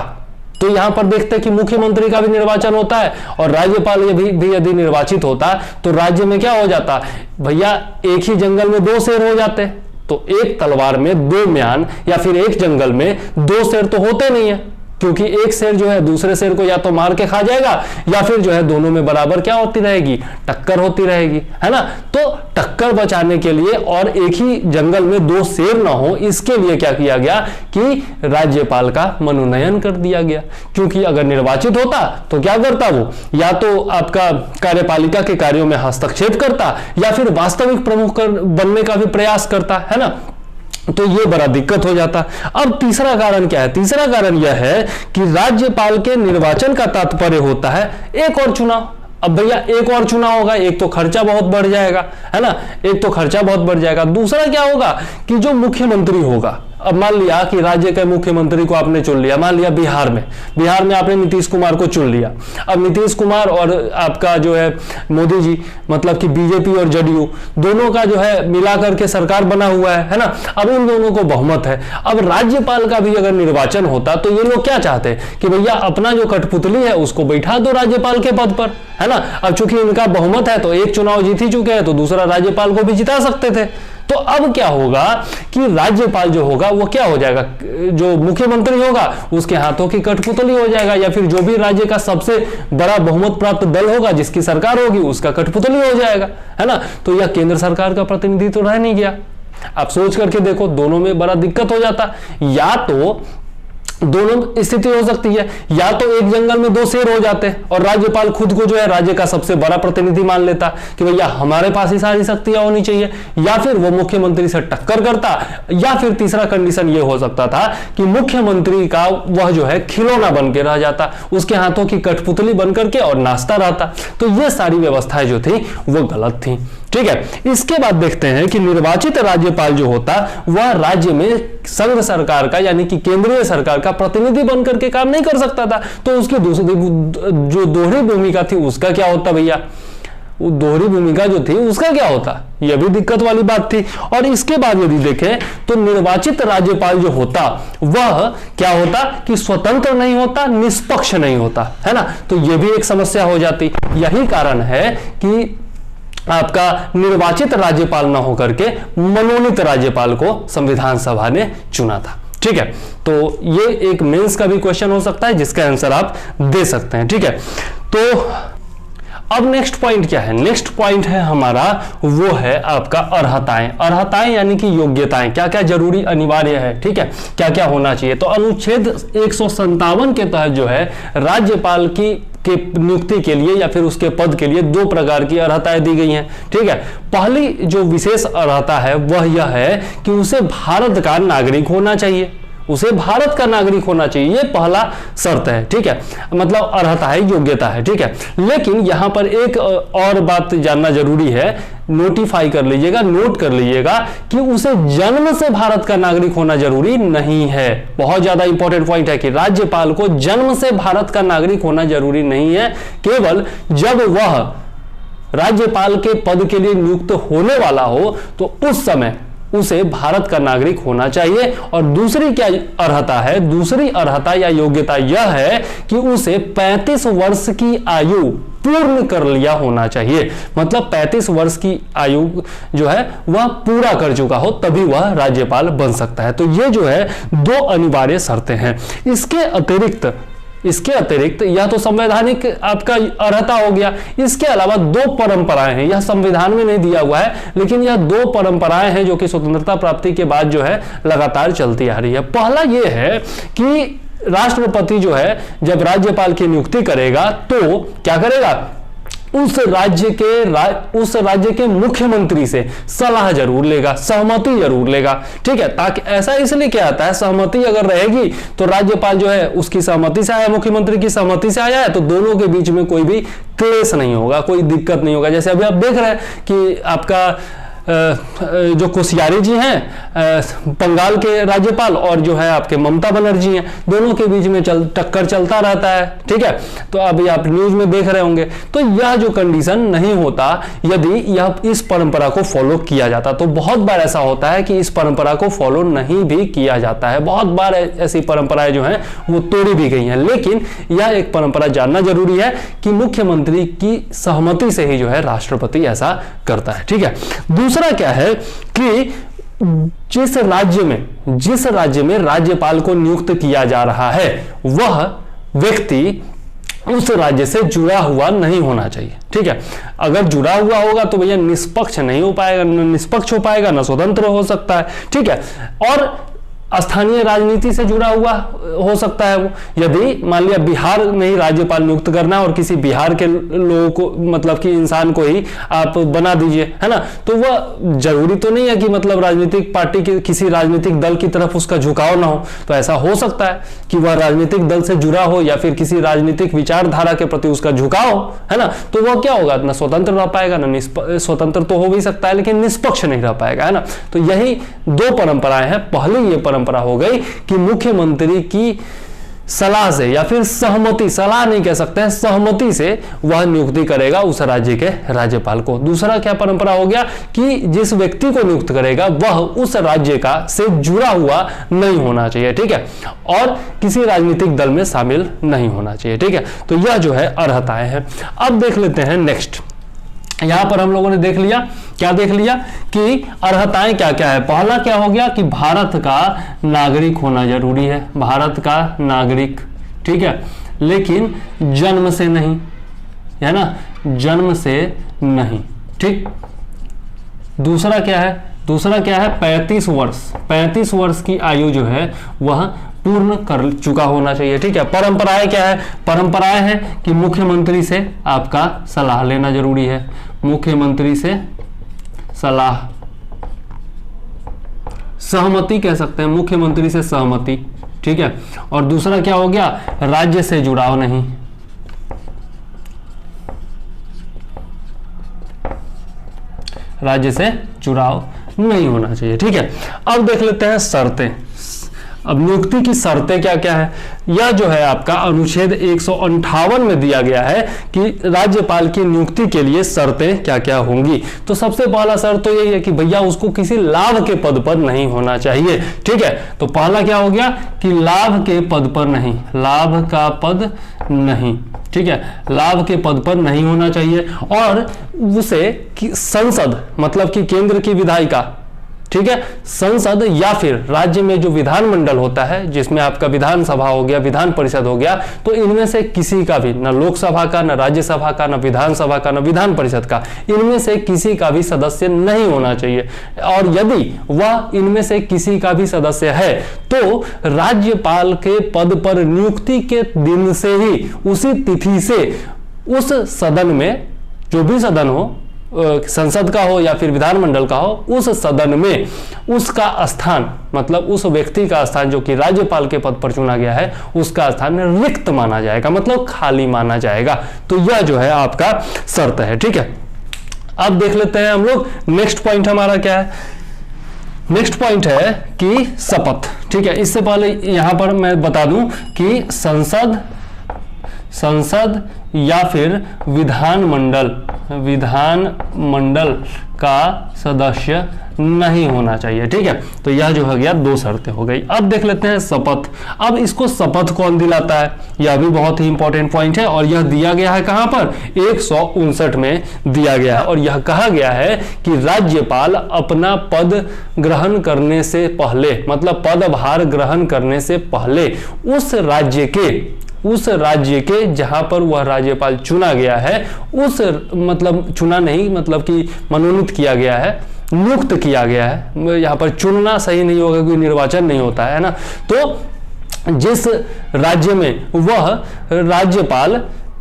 तो यहां पर देखते हैं कि मुख्यमंत्री का भी निर्वाचन होता है और राज्यपाल भी यदि निर्वाचित होता तो राज्य में क्या हो जाता भैया, एक ही जंगल में दो शेर हो जाते। तो एक तलवार में दो म्यान या फिर एक जंगल में दो शेर तो होते नहीं है, क्योंकि एक शेर जो है दूसरे शेर को या तो मार के खा जाएगा या फिर जो है दोनों में बराबर क्या होती रहेगी, टक्कर होती रहेगी, है ना। तो टक्कर बचाने के लिए और एक ही जंगल में दो शेर ना हो, इसके लिए क्या किया गया कि राज्यपाल का मनोनयन कर दिया गया। क्योंकि अगर निर्वाचित होता तो क्या करता, वो या तो आपका कार्यपालिका के कार्यों में हस्तक्षेप करता या फिर वास्तविक प्रमुख बनने का भी प्रयास करता, है ना। तो ये बड़ा दिक्कत हो जाता। अब तीसरा कारण क्या है, तीसरा कारण यह है कि राज्यपाल के निर्वाचन का तात्पर्य होता है एक और चुनाव। अब भैया एक और चुनाव होगा, एक तो खर्चा बहुत बढ़ जाएगा, है ना, एक तो खर्चा बहुत बढ़ जाएगा। दूसरा क्या होगा कि जो मुख्यमंत्री होगा, अब मान लिया कि राज्य के मुख्यमंत्री को आपने चुन लिया, मान लिया बिहार में आपने नीतीश कुमार को चुन लिया। अब नीतीश कुमार और आपका जो है मोदी जी, मतलब कि बीजेपी और जदयू दोनों का जो है मिलाकर के सरकार बना हुआ है ना। अब इन दोनों को बहुमत है। अब राज्यपाल का भी अगर निर्वाचन होता तो ये लोग क्या चाहते कि भैया अपना जो कठपुतली है उसको बैठा दो राज्यपाल के पद पर, है ना। अब चूंकि इनका बहुमत है तो एक चुनाव जीत ही चुके हैं तो दूसरा राज्यपाल को भी जिता सकते थे। तो अब क्या होगा कि राज्यपाल जो होगा वो क्या हो जाएगा, जो मुख्यमंत्री होगा उसके हाथों की कठपुतली हो जाएगा, या फिर जो भी राज्य का सबसे बड़ा बहुमत प्राप्त दल होगा जिसकी सरकार होगी उसका कठपुतली हो जाएगा, है ना। तो यह केंद्र सरकार का प्रतिनिधित्व तो रह नहीं गया। आप सोच करके देखो, दोनों में बड़ा दिक्कत हो जाता। या तो दोनों स्थिति हो सकती है, या तो एक जंगल में दो शेर हो जाते और राज्यपाल खुद को जो है राज्य का सबसे बड़ा प्रतिनिधि मान लेता कि भैया हमारे पास ही सारी शक्तियां होनी चाहिए, या फिर वो मुख्यमंत्री से टक्कर करता, या फिर तीसरा कंडीशन ये हो सकता था कि मुख्यमंत्री का वह जो है खिलौना बन के रह जाता, उसके हाथों की कठपुतली बन करके और नाचता रहता। तो ये सारी व्यवस्थाएं जो थी वो गलत थी, ठीक है। इसके बाद देखते हैं कि निर्वाचित राज्यपाल जो होता वह राज्य में संघ सरकार का यानी कि केंद्रीय सरकार का प्रतिनिधि बनकर के काम नहीं कर सकता था। तो उसकी दूसरी जो दोहरी भूमिका थी उसका क्या होता भैया, वो दोहरी भूमिका जो थी उसका क्या होता, यह भी दिक्कत वाली बात थी। और इसके बाद यदि देखें तो निर्वाचित राज्यपाल जो होता वह क्या होता कि स्वतंत्र नहीं होता, निष्पक्ष नहीं होता, है ना। तो यह भी एक समस्या हो जाती। यही कारण है कि आपका निर्वाचित राज्यपाल न होकर के मनोनीत राज्यपाल को संविधान सभा ने चुना था। ठीक है, तो ये एक मेंस का भी क्वेश्चन हो सकता है जिसका आंसर आप दे सकते हैं। ठीक है, तो अब नेक्स्ट पॉइंट क्या है? नेक्स्ट पॉइंट है हमारा वो है आपका अर्हताएं। अर्हताएं यानी कि योग्यताएं, क्या क्या जरूरी अनिवार्य है, ठीक है, क्या क्या होना चाहिए। तो अनुच्छेद 157 के तहत जो है राज्यपाल के नियुक्ति के लिए या फिर उसके पद के लिए 2 प्रकार की अर्हताएं दी गई हैं। ठीक है, पहली जो विशेष अर्हता है वह यह है कि उसे भारत का नागरिक होना चाहिए, उसे भारत का नागरिक होना चाहिए, ये पहला शर्त है। ठीक है, मतलब अर्हता है, योग्यता है। ठीक है, लेकिन यहां पर एक और बात जानना जरूरी है, नोटिफाई कर लीजिएगा, नोट कर लीजिएगा कि उसे जन्म से भारत का नागरिक होना जरूरी नहीं है। बहुत ज्यादा इंपॉर्टेंट पॉइंट है कि राज्यपाल को जन्म से भारत का नागरिक होना जरूरी नहीं है। केवल जब वह राज्यपाल के पद के लिए नियुक्त होने वाला हो तो उस समय उसे भारत का नागरिक होना चाहिए। और दूसरी क्या अर्हता है? दूसरी अर्हता या योग्यता यह है कि उसे 35 वर्ष की आयु पूर्ण कर लिया होना चाहिए। मतलब 35 वर्ष की आयु जो है वह पूरा कर चुका हो तभी वह राज्यपाल बन सकता है। तो ये जो है 2 अनिवार्य शर्तें हैं। इसके अतिरिक्त यह तो संवैधानिक आपका अर्हता हो गया। इसके अलावा 2 परंपराएं हैं, यह संविधान में नहीं दिया हुआ है लेकिन यह 2 परंपराएं हैं जो कि स्वतंत्रता प्राप्ति के बाद जो है लगातार चलती आ रही है। पहला यह है कि राष्ट्रपति जो है जब राज्यपाल की नियुक्ति करेगा तो क्या करेगा, उस राज्य के मुख्यमंत्री से सलाह जरूर लेगा, सहमति जरूर लेगा। ठीक है, ताकि ऐसा इसलिए क्या आता है, सहमति अगर रहेगी तो राज्यपाल जो है उसकी सहमति से आया, मुख्यमंत्री की सहमति से आया है तो दोनों के बीच में कोई भी क्लेश नहीं होगा, कोई दिक्कत नहीं होगा। जैसे अभी आप देख रहे हैं कि आपका जो कोश्यारी जी हैं बंगाल के राज्यपाल और जो है आपके ममता बनर्जी हैं, दोनों के बीच में टक्कर चलता रहता है। ठीक है, तो अभी आप न्यूज में देख रहे होंगे। तो यह जो कंडीशन नहीं होता यदि यह इस परंपरा को फॉलो किया जाता। तो बहुत बार ऐसा होता है कि इस परंपरा को फॉलो नहीं भी किया जाता है, बहुत बार ऐसी परंपराएं जो हैं वो तोड़ी भी गई हैं। लेकिन यह एक परंपरा जानना जरूरी है कि मुख्यमंत्री की सहमति से ही जो है राष्ट्रपति ऐसा करता है। ठीक है, दूसरा क्या है कि जिस राज्य में राज्यपाल को नियुक्त किया जा रहा है वह व्यक्ति उस राज्य से जुड़ा हुआ नहीं होना चाहिए। ठीक है, अगर जुड़ा हुआ होगा तो भैया निष्पक्ष नहीं हो पाएगा, न निष्पक्ष हो पाएगा न स्वतंत्र हो सकता है। ठीक है, और स्थानीय राजनीति से जुड़ा हुआ हो सकता है वो। यदि मान लिया बिहार में ही राज्यपाल नियुक्त करना और किसी बिहार के लोगों को मतलब कि इंसान को ही आप बना दीजिए, है ना, तो वह जरूरी तो नहीं है कि मतलब राजनीतिक पार्टी के किसी राजनीतिक दल की तरफ उसका झुकाव ना हो। तो ऐसा हो सकता है कि वह राजनीतिक दल से जुड़ा हो या फिर किसी राजनीतिक विचारधारा के प्रति उसका झुकाव हो, है ना, तो वह क्या होगा, न स्वतंत्र रह पाएगा, न स्वतंत्र तो हो भी सकता है लेकिन निष्पक्ष नहीं रह पाएगा, है ना। तो यही 2 परंपराएं हैं। पहली ये परंपरा हो गई कि मुख्यमंत्री की सलाह से या फिर सहमति, सलाह नहीं कह सकते हैं, सहमति से वह नियुक्ति करेगा उस राज्य के राज्यपाल को। दूसरा क्या परंपरा हो गया कि जिस व्यक्ति को नियुक्त करेगा वह उस राज्य का से जुड़ा हुआ नहीं होना चाहिए। ठीक है, और किसी राजनीतिक दल में शामिल नहीं होना चाहिए। ठीक है, तो यह जो है अर्हताएं हैं। अब देख लेते हैं नेक्स्ट। यहां पर हम लोगों ने देख लिया, क्या देख लिया कि अर्हताएं क्या क्या है। पहला क्या हो गया कि भारत का नागरिक होना जरूरी है, भारत का नागरिक। ठीक है, लेकिन जन्म से नहीं, है ना, जन्म से नहीं। ठीक, दूसरा क्या है, दूसरा क्या है 35 वर्ष, 35 वर्ष की आयु जो है वह पूर्ण कर चुका होना चाहिए। ठीक है, परंपराएं क्या है, परंपराएं हैं कि मुख्यमंत्री से आपका सलाह लेना जरूरी है, मुख्यमंत्री से सलाह, सहमति कह सकते हैं, मुख्यमंत्री से सहमति। ठीक है, और दूसरा क्या हो गया, राज्य से जुड़ाव नहीं, राज्य से जुड़ाव नहीं होना चाहिए। ठीक है, अब देख लेते हैं शर्तें। अब नियुक्ति की शर्तें क्या क्या है, यह जो है आपका अनुच्छेद 158 में दिया गया है कि राज्यपाल की नियुक्ति के लिए शर्तें क्या क्या होंगी। तो सबसे पहला शर्त तो यही है कि भैया उसको किसी लाभ के पद पर नहीं होना चाहिए। ठीक है, तो पहला क्या हो गया कि लाभ के पद पर नहीं, लाभ का पद नहीं, ठीक है, लाभ के पद पर नहीं होना चाहिए, और उसे संसद मतलब कि केंद्र की विधायिका, ठीक है, संसद या फिर राज्य में जो विधानमंडल होता है जिसमें आपका विधानसभा हो गया, विधान परिषद हो गया, तो इनमें से किसी का भी, न लोकसभा का, न राज्यसभा का, न विधानसभा का, न विधान परिषद का, इनमें से किसी का भी सदस्य नहीं होना चाहिए। और यदि वह इनमें से किसी का भी सदस्य है तो राज्यपाल के पद पर नियुक्ति के दिन से ही, उसी तिथि से उस सदन में, जो भी सदन हो, संसद का हो या फिर विधानमंडल का हो, उस सदन में उसका स्थान, मतलब उस व्यक्ति का स्थान जो कि राज्यपाल के पद पर चुना गया है, उसका स्थान रिक्त माना जाएगा, मतलब खाली माना जाएगा। तो यह जो है आपका शर्त है। ठीक है, अब देख लेते हैं हम लोग नेक्स्ट पॉइंट हमारा क्या है। नेक्स्ट पॉइंट है कि शपथ। ठीक है, इससे पहले यहां पर मैं बता दूं कि संसद या फिर विधानमंडल का सदस्य नहीं होना चाहिए। ठीक है, तो यह जो हो गया दो शर्तें हो गई। अब देख लेते हैं शपथ। अब इसको शपथ कौन दिलाता है, यह भी बहुत ही इंपॉर्टेंट पॉइंट है, और यह दिया गया है कहां पर, 159 में दिया गया है, और यह कहा गया है कि राज्यपाल अपना पद ग्रहण करने से पहले, मतलब पदभार ग्रहण करने से पहले उस राज्य के जहां पर वह राज्यपाल चुना गया है, उस, मतलब चुना नहीं, मतलब कि मनोनीत किया गया है, नियुक्त किया गया है, यहां पर चुनना सही नहीं होगा क्योंकि निर्वाचन नहीं होता है ना। तो जिस राज्य में वह राज्यपाल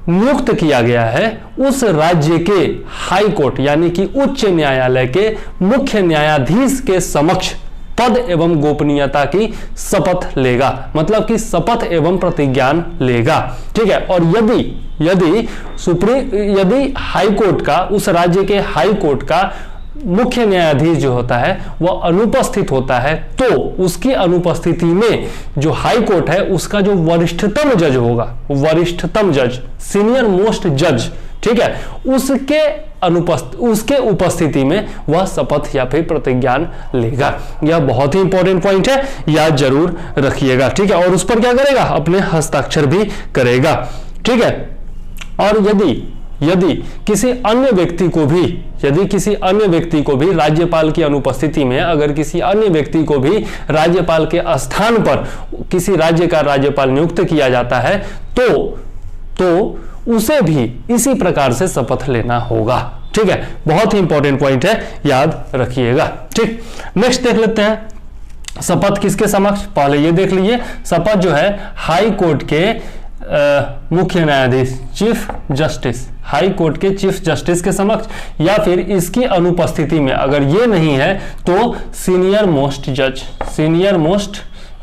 नियुक्त किया गया है, उस राज्य के हाई कोर्ट यानी कि उच्च न्यायालय के मुख्य न्यायाधीश के समक्ष पद एवं गोपनीयता की शपथ लेगा, मतलब कि शपथ एवं प्रतिज्ञान लेगा। ठीक है, और यदि हाई कोर्ट का, उस राज्य के हाई कोर्ट का मुख्य न्यायाधीश जो होता है वह अनुपस्थित होता है, तो उसकी अनुपस्थिति में जो हाई कोर्ट है उसका जो वरिष्ठतम जज होगा, वरिष्ठतम जज, सीनियर मोस्ट जज, ठीक है, उसके उपस्थिति में वह शपथ या फिर प्रतिज्ञान लेगा। यह बहुत ही इंपॉर्टेंट पॉइंट है, याद जरूर रखिएगा। ठीक है, और उस पर क्या करेगा, अपने हस्ताक्षर भी करेगा। ठीक है, और यदि किसी अन्य व्यक्ति को भी राज्यपाल की अनुपस्थिति में, अगर किसी अन्य व्यक्ति को भी राज्यपाल के स्थान पर किसी राज्य का राज्यपाल नियुक्त किया जाता है, तो उसे भी इसी प्रकार से शपथ लेना होगा। ठीक है, बहुत ही इंपॉर्टेंट पॉइंट है, याद रखिएगा। ठीक, नेक्स्ट देख लेते हैं शपथ किसके समक्ष। पहले ये देख लीजिए, शपथ जो है हाई कोर्ट के मुख्य न्यायाधीश, चीफ जस्टिस, हाई कोर्ट के चीफ जस्टिस के समक्ष, या फिर इसकी अनुपस्थिति में, अगर ये नहीं है तो सीनियर मोस्ट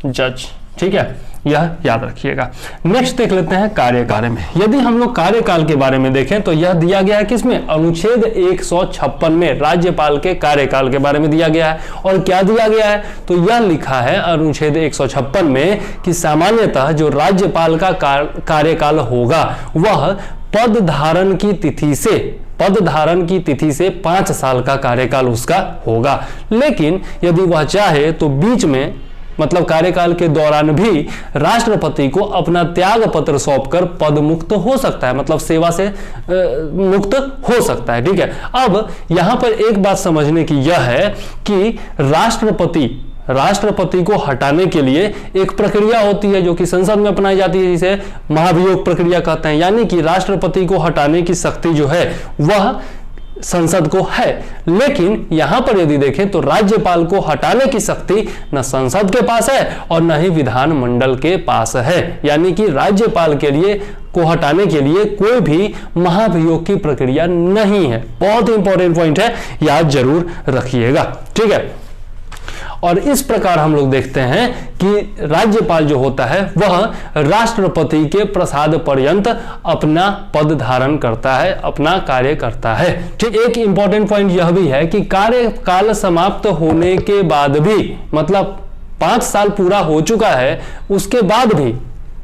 जज। ठीक है, यह याद रखिएगा। नेक्स्ट देख लेते हैं कार्यकाल में। यदि हम लोग कार्यकाल के बारे में देखें तो यह दिया गया है किसमें, अनुच्छेद 156 में राज्यपाल के कार्यकाल के बारे में दिया गया है। और क्या दिया गया है, तो यह लिखा है अनुच्छेद 156 में कि सामान्यतः जो राज्यपाल का कार्यकाल होगा वह पद धारण की तिथि से 5 साल का कार्यकाल उसका होगा। लेकिन यदि वह चाहे तो बीच में, मतलब कार्यकाल के दौरान भी राष्ट्रपति को अपना त्याग पत्र सौंपकर पद मुक्त हो सकता है, मतलब सेवा से मुक्त हो सकता है। ठीक है, अब यहां पर एक बात समझने की यह है कि राष्ट्रपति को हटाने के लिए एक प्रक्रिया होती है जो कि संसद में अपनाई जाती है, जिसे महाभियोग प्रक्रिया कहते हैं। यानी कि राष्ट्रपति को हटाने की शक्ति जो है वह संसद को है, लेकिन यहां पर यदि देखें तो राज्यपाल को हटाने की शक्ति न संसद के पास है और न ही विधानमंडल के पास है। यानी कि राज्यपाल के लिए को हटाने के लिए कोई भी महाभियोग की प्रक्रिया नहीं है। बहुत ही इंपॉर्टेंट पॉइंट है, याद जरूर रखिएगा। ठीक है, और इस प्रकार हम लोग देखते हैं कि राज्यपाल जो होता है वह राष्ट्रपति के प्रसाद पर्यंत अपना पद धारण करता है, अपना कार्य करता है। ठीक, एक इंपॉर्टेंट पॉइंट यह भी है कि कार्यकाल समाप्त होने के बाद भी, मतलब 5 साल पूरा हो चुका है, उसके बाद भी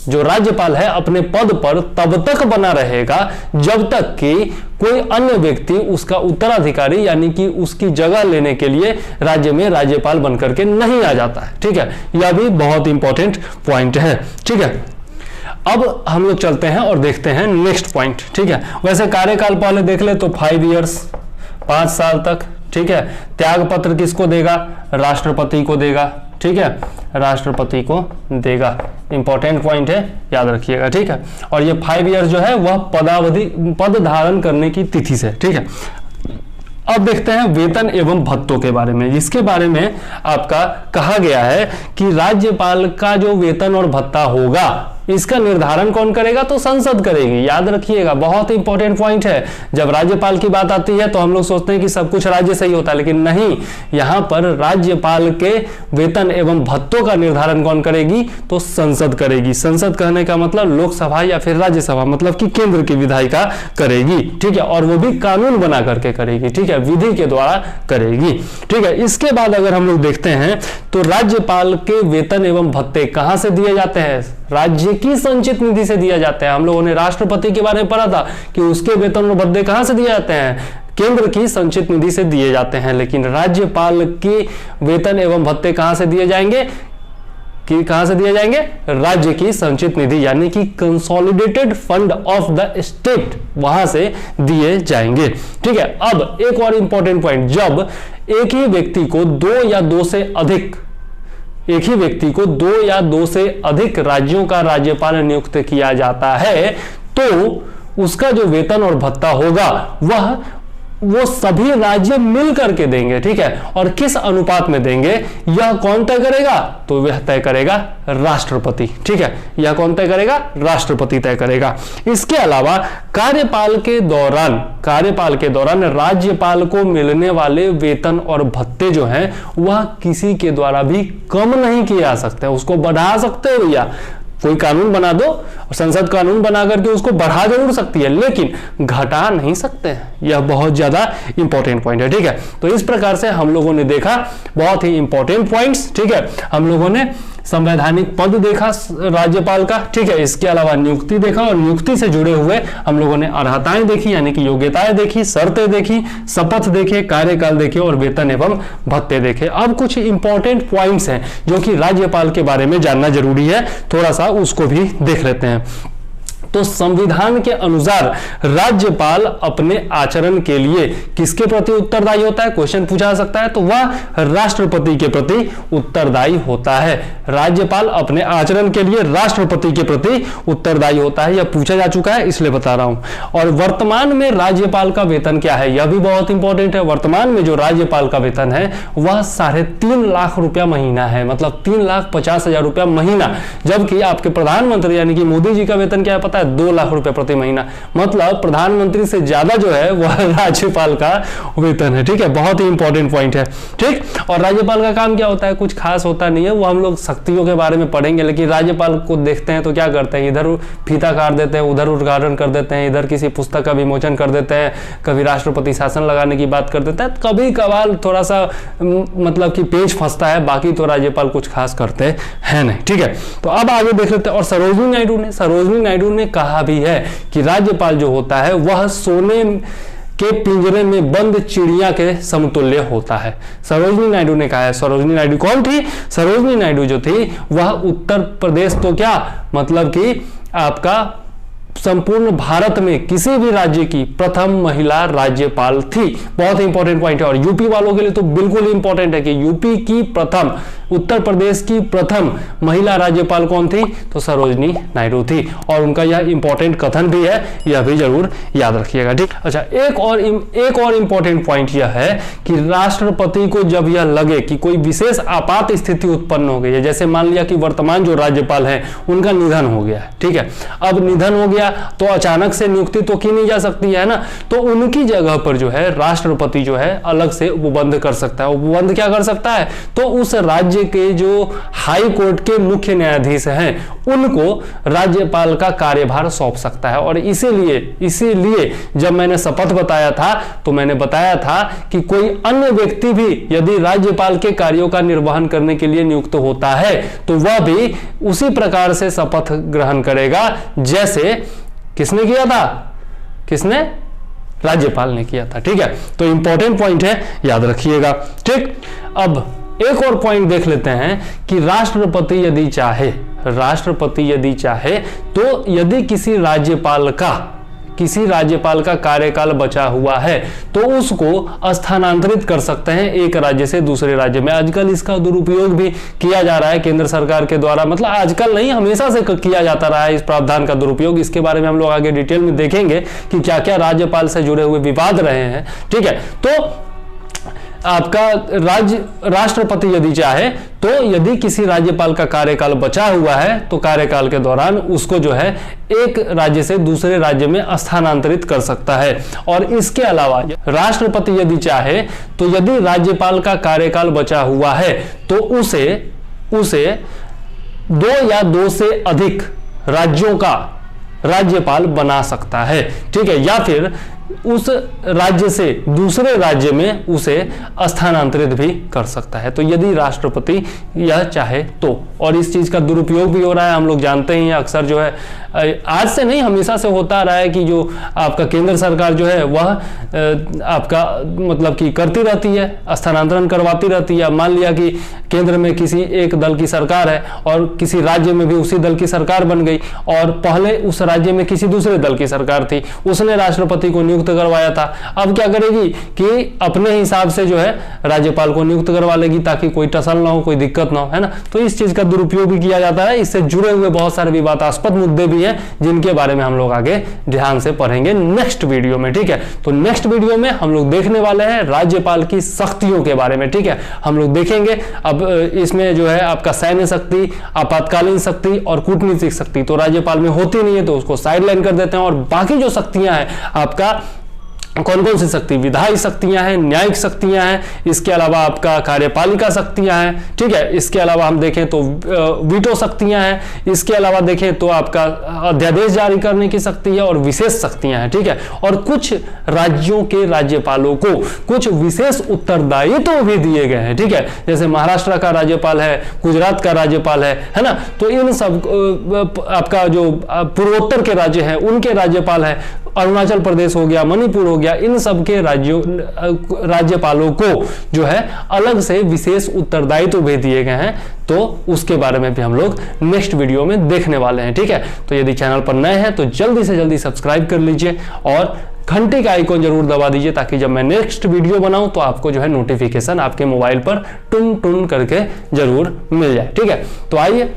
जो राज्यपाल है अपने पद पर तब तक बना रहेगा जब तक कि कोई अन्य व्यक्ति उसका उत्तराधिकारी यानी कि उसकी जगह लेने के लिए राज्य में राज्यपाल बनकर के नहीं आ जाता है। ठीक है, यह भी बहुत इंपॉर्टेंट पॉइंट है। ठीक है, अब हम लोग चलते हैं और देखते हैं नेक्स्ट पॉइंट। ठीक है, वैसे कार्यकाल पहले देख ले तो 5 इयर्स, 5 साल तक। ठीक है, त्याग पत्र किसको देगा? राष्ट्रपति को देगा। ठीक है, राष्ट्रपति को देगा। इंपॉर्टेंट पॉइंट है, याद रखिएगा। ठीक है, और ये 5 ईयर जो है वह पद धारण करने की तिथि से। ठीक है, अब देखते हैं वेतन एवं भत्तों के बारे में, जिसके बारे में आपका कहा गया है कि राज्यपाल का जो वेतन और भत्ता होगा इसका निर्धारण कौन करेगा? तो संसद करेगी। याद रखिएगा, बहुत इंपॉर्टेंट पॉइंट है। जब राज्यपाल की बात आती है तो हम लोग सोचते हैं कि सब कुछ राज्य से ही होता है, लेकिन नहीं, यहां पर राज्यपाल के वेतन एवं भत्तों का निर्धारण कौन करेगी? तो संसद करेगी। संसद कहने का मतलब लोकसभा या फिर राज्यसभा, मतलब कि केंद्र की विधायिका करेगी। ठीक है, और वो भी कानून बना करके करेगी। ठीक है, विधि के द्वारा करेगी। ठीक है, इसके बाद अगर हम लोग देखते हैं तो राज्यपाल के वेतन एवं भत्ते कहां से दिए जाते हैं? राज्य की संचित निधि से दिया जाता है। हम लोगों ने राष्ट्रपति के बारे में पढ़ा था कि उसके वेतन और भत्ते कहां से दिए जाते हैं? केंद्र की संचित निधि से दिए जाते हैं। लेकिन राज्यपाल के वेतन एवं भत्ते कहां से दिए जाएंगे? कि कहां से दिए जाएंगे? राज्य की संचित निधि यानी कि consolidated fund of the state, वहां से दिए जाएंगे। ठीक है, अब एक और इंपॉर्टेंट पॉइंट, जब एक ही व्यक्ति को दो या दो से अधिक राज्यों का राज्यपाल नियुक्त किया जाता है तो उसका जो वेतन और भत्ता होगा वो सभी राज्य मिल करके देंगे। ठीक है, और किस अनुपात में देंगे यह कौन तय करेगा? तो वह तय करेगा राष्ट्रपति। ठीक है, यह कौन तय करेगा? राष्ट्रपति तय करेगा। इसके अलावा कार्यकाल के दौरान राज्यपाल को मिलने वाले वेतन और भत्ते जो हैं वह किसी के द्वारा भी कम नहीं किए जा सकते, उसको बढ़ा सकते हो भैया। कोई कानून बना दो, संसद कानून बना करके उसको बढ़ा जरूर सकती है लेकिन घटा नहीं सकते हैं। यह बहुत ज्यादा इंपॉर्टेंट पॉइंट है। ठीक है, तो इस प्रकार से हम लोगों ने देखा बहुत ही इंपॉर्टेंट पॉइंट्स। ठीक है, हम लोगों ने संवैधानिक पद देखा राज्यपाल का। ठीक है, इसके अलावा नियुक्ति देखा और नियुक्ति से जुड़े हुए हम लोगों ने अर्हताएं देखी यानी कि योग्यताएं देखी, शर्तें देखी, शपथ देखे, कार्यकाल देखे और वेतन एवं भत्ते देखे। अब कुछ इंपॉर्टेंट पॉइंट्स हैं जो कि राज्यपाल के बारे में जानना जरूरी है, थोड़ा सा उसको भी देख लेते हैं। तो संविधान के अनुसार राज्यपाल अपने आचरण के लिए किसके प्रति उत्तरदायी होता है? क्वेश्चन पूछा जा सकता है, तो वह राष्ट्रपति के प्रति उत्तरदायी होता है। राज्यपाल अपने आचरण के लिए राष्ट्रपति के प्रति उत्तरदायी होता है, यह पूछा जा चुका है इसलिए बता रहा हूं। और वर्तमान में राज्यपाल का वेतन क्या है? यह भी बहुत इंपॉर्टेंट है। वर्तमान में जो राज्यपाल का वेतन है वह 3.5 लाख रुपया महीना है, मतलब 3,50,000 रुपया महीना। जबकि आपके प्रधानमंत्री यानी कि मोदी जी का वेतन क्या है पता है? 2 लाख रुपए प्रति महीना। मतलब प्रधानमंत्री से ज्यादा जो है वह राज्यपाल का वेतन है। ठीक है, बहुत ही इंपॉर्टेंट पॉइंट है। ठीक, और राज्यपाल का काम क्या होता है? कुछ खास होता नहीं है, वो हम लोग शक्तियों के बारे में पढ़ेंगे। लेकिन राज्यपाल को देखते हैं तो क्या करते हैं? इधर फीता काट देते हैं, उधर उद्घाटन कर देते हैं, इधर किसी पुस्तक का विमोचन कर देते हैं, कभी राष्ट्रपति शासन लगाने की बात कर देते हैं, कभी कभार थोड़ा सा मतलब कि पेज फंसता है, बाकी तो राज्यपाल कुछ खास करते हैं नहीं। ठीक है, तो अब आगे देख लेते हैं। और सरोजिनी नायडू ने कहा भी है कि राज्यपाल जो होता है वह सोने के पिंजरे में बंद चिड़िया के समतुल्य होता है। सरोजिनी नायडू ने कहा है। सरोजिनी नायडू कौन थी? सरोजिनी नायडू जो थी वह उत्तर प्रदेश तो क्या मतलब कि आपका संपूर्ण भारत में किसी भी राज्य की प्रथम महिला राज्यपाल थी। बहुत इंपॉर्टेंट पॉइंट है। और यूपी वालों के लिए तो बिल्कुल इंपॉर्टेंट है कि यूपी की प्रथम, उत्तर प्रदेश की प्रथम महिला राज्यपाल कौन थी? तो सरोजिनी नायडू थी। और उनका यह इंपॉर्टेंट कथन भी है, यह भी जरूर याद रखिएगा। ठीक, अच्छा, एक और इंपॉर्टेंट पॉइंट यह है कि राष्ट्रपति को जब यह लगे कि कोई विशेष आपात स्थिति उत्पन्न हो गई है, जैसे मान लिया कि वर्तमान जो राज्यपाल है उनका निधन हो गया है। ठीक है, अब निधन हो गया तो अचानक से नियुक्ति तो की नहीं जा सकती है ना, तो उनकी जगह पर जो है राष्ट्रपति जो है अलग से उपबंध कर सकता है। उपबंध क्या कर सकता है? तो उस राज्य राज्य के जो हाई कोर्ट के मुख्य न्यायाधीश हैं उनको राज्यपाल का कार्यभार सौंप सकता है। और इसीलिए जब मैंने शपथ बताया था तो मैंने बताया था कि कोई अन्य व्यक्ति भी यदि राज्यपाल के कार्यों का निर्वहन करने के लिए नियुक्त होता है तो वह भी उसी प्रकार से शपथ ग्रहण करेगा जैसे किसने किया था, किसने, राज्यपाल ने किया था। ठीक है, तो इंपॉर्टेंट पॉइंट है, याद रखिएगा। ठीक, अब एक और पॉइंट देख लेते हैं कि राष्ट्रपति यदि चाहे तो यदि किसी राज्यपाल का कार्यकाल बचा हुआ है तो उसको स्थानांतरित कर सकते हैं एक राज्य से दूसरे राज्य में। आजकल इसका दुरुपयोग भी किया जा रहा है केंद्र सरकार के द्वारा, मतलब आजकल नहीं, हमेशा से किया जाता रहा है इस प्रावधान का दुरुपयोग। इसके बारे में हम लोग आगे डिटेल में देखेंगे कि क्या क्या राज्यपाल से जुड़े हुए विवाद रहे हैं। ठीक है, तो आपका राष्ट्रपति यदि चाहे तो यदि किसी राज्यपाल का कार्यकाल बचा हुआ है तो कार्यकाल के दौरान उसको जो है एक राज्य से दूसरे राज्य में स्थानांतरित कर सकता है। और इसके अलावा राष्ट्रपति यदि चाहे तो यदि राज्यपाल का कार्यकाल बचा हुआ है तो उसे 2 या 2 से अधिक राज्यों का राज्यपाल बना सकता है। ठीक है, या फिर उस राज्य से दूसरे राज्य में उसे स्थानांतरित भी कर सकता है, तो यदि राष्ट्रपति यह चाहे तो। और इस चीज का दुरुपयोग भी हो रहा है, हम लोग जानते हैं अक्सर जो है, आज से नहीं हमेशा से होता रहा है कि जो आपका केंद्र सरकार जो है वह आपका मतलब कि करती रहती है, स्थानांतरण करवाती रहती है। मान लिया कि केंद्र में किसी एक दल की सरकार है और किसी राज्य में भी उसी दल की सरकार बन गई और पहले उस राज्य में किसी दूसरे दल की सरकार थी, उसने राष्ट्रपति को नियुक्त करवाया था। अब क्या करेगी कि अपने हिसाब से जो है राज्यपाल को नियुक्त करवा लेगी ताकि कोई टसल ना हो, कोई दिक्कत ना हो, है ना। तो इस चीज का दुरुपयोग भी किया जाता है। इससे जुड़े हुए बहुत सारे विवादास्पद मुद्दे भी हैं जिनके बारे में हम लोग आगे ध्यान से पढ़ेंगे नेक्स्ट वीडियो में। ठीक है, तो नेक्स्ट वीडियो में हम लोग देखने वाले हैं राज्यपाल की शक्तियों के बारे में। ठीक है, हम लोग देखेंगे अब इसमें जो है आपका सैन्य शक्ति, आपातकालीन शक्ति और कूटनीतिक शक्ति तो राज्यपाल में होती नहीं है तो उसको साइडलाइन कर देते हैं। और बाकी जो शक्तियां हैं आपका कौन कौन सी शक्ति, विधायी शक्तियां हैं, न्यायिक शक्तियां हैं, इसके अलावा आपका कार्यपालिका शक्तियां हैं। ठीक है, इसके अलावा हम देखें तो वीटो शक्तियां हैं, इसके अलावा देखें तो आपका अध्यादेश जारी करने की शक्ति है और विशेष शक्तियां हैं। ठीक है, और कुछ राज्यों के राज्यपालों को कुछ विशेष उत्तरदायित्व भी दिए गए हैं। ठीक है, जैसे महाराष्ट्र का राज्यपाल है, गुजरात का राज्यपाल है ना, तो इन सब आपका जो पूर्वोत्तर के राज्य हैं उनके राज्यपाल है, अरुणाचल प्रदेश हो गया, मणिपुर हो गया, इन सब के राज्यपालों को जो है अलग से विशेष उत्तरदायित्व भी दिए गए हैं। तो उसके बारे में भी हम लोग नेक्स्ट वीडियो में देखने वाले हैं। ठीक है, तो यदि चैनल पर नए हैं तो जल्दी से जल्दी सब्सक्राइब कर लीजिए और घंटे का आइकॉन जरूर दबा दीजिए ताकि जब मैं नेक्स्ट वीडियो बनाऊं तो आपको जो है नोटिफिकेशन आपके मोबाइल पर टुन टुन करके जरूर मिल जाए। ठीक है, तो आइए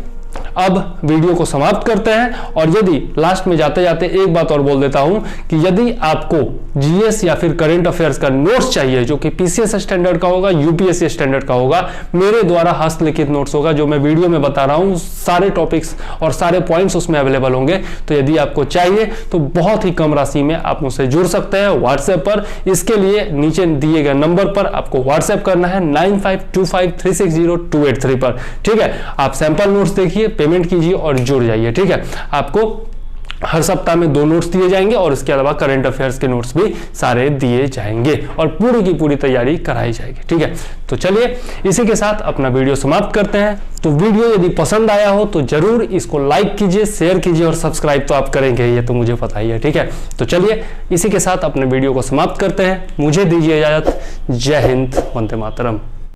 अब वीडियो को समाप्त करते हैं। और यदि लास्ट में जाते जाते एक बात और बोल देता हूं कि यदि आपको जीएस या फिर करंट अफेयर्स का नोट्स चाहिए जो कि पीसीएस स्टैंडर्ड का होगा, यूपीएससी स्टैंडर्ड का होगा, मेरे द्वारा हस्तलिखित नोट्स होगा जो मैं वीडियो में बता रहा हूं, सारे टॉपिक्स और सारे पॉइंट्स उसमें अवेलेबल होंगे। तो यदि आपको चाहिए तो बहुत ही कम राशि में आप मुझसे जुड़ सकते हैं व्हाट्सएप पर। इसके लिए नीचे दिए गए नंबर पर आपको व्हाट्सएप करना है 9525360283 पर। ठीक है, आप सैंपल नोट्स देखिए, पेमेंट कीजिए और जुड़ जाइए। ठीक है, आपको हर सप्ताह में 2 नोट्स दिए जाएंगे और इसके अलावा करंट अफेयर्स के नोट्स भी सारे दिए जाएंगे और पूरी की पूरी तैयारी कराई जाएगी। ठीक है, तो चलिए इसी के साथ अपना वीडियो समाप्त करते हैं। तो वीडियो यदि पसंद आया हो तो जरूर इसको लाइक कीजिए, शेयर कीजिए और सब्सक्राइब तो आप करेंगे, ये तो मुझे पता ही है। ठीक है, तो चलिए इसी के साथ अपने वीडियो को समाप्त करते हैं। मुझे दीजिए इजाजत। जय हिंद, वंदे मातरम।